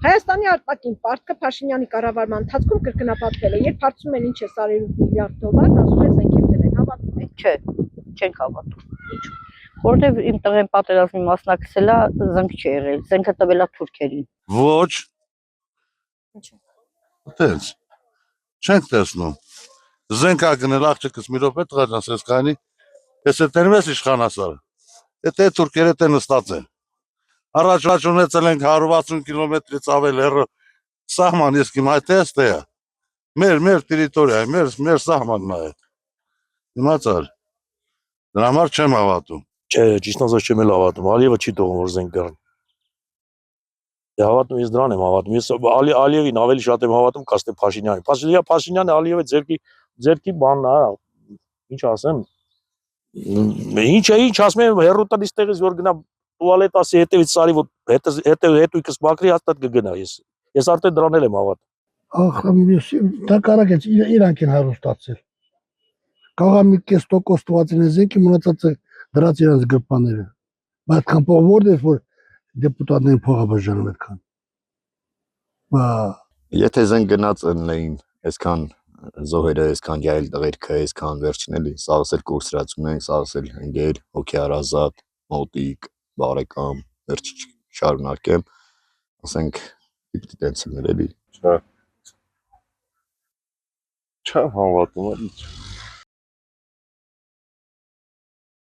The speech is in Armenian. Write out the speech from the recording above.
Հայաստանի արտաքին պարտքը Փաշինյանի կառավարման ընթացքում կրկնապատկվել է, երբ հարցում են ինչ է սարել միլիարդ դոլար, ասում է զենք եմ դրել, հավատում եք։ Չէ, չենք հավատում։ Որտեւ իմ տղեն պատերազմի մասնակցել է, զենք չի եղել, զենքը տվել է թուրքերին։ Ոչ։ Տենց։ Չենք տեսնում։ Զենք ա գնել աղջիկս մի րոպե տղաճան, ես կանի։ Ես այդտեղից իշխանասար։ Եթե թուրքերը տեն նստած են։ Առաջ ունեցել ենք 160 կիլոմետրից ավել հեռու սահման, ես կիմ այդ էստե է։ Մեր տերիտորիա, մեր սահմանն է։ Իմացար։ Դրա համար չեմ հավատում։ Չէ, ճիշտ ասած չեմ էլ հավատում, Ալիևը չի թողում որ զենք գռնի։ Հավատում ես դրան եմ հավատում, ես Ալիևին ավելի շատ եմ հավատում, քան թե Փաշինյանին։ Փաշինյանը Ալիևը ձերքի բանն է, ինչ ասեմ, ինչ ասում եմ, հերոտնից տեղից որ գնա տուալետ ասի հետևից սարի որ հետույքս մաքրի հաստատ կգնա ես արդեն դրան եմ հավատում։ Ախ, դա կարակ է իրանք են հարուստացել։ Կարող մի կես տոկոս տվածին է զենքի մնացածը դրած իրանց գրպաները։ Այդքան փող որտեղ որ դեպուտատներին փողը բաժանում այդքան։ Եթե զենք գնաց ընլեին, այսքան զոհերը, այսքան յայլ տղերքը, այսքան վերջին էլի, սաղս էլ կուրսրացում ենք, սաղս էլ ընկեր, հոգեարազատ, մոտիկ, բարեկամ, վերջ շարունակեմ, ասենք պիտի տենց լիներ էլի։ Չեմ հավատում էլի։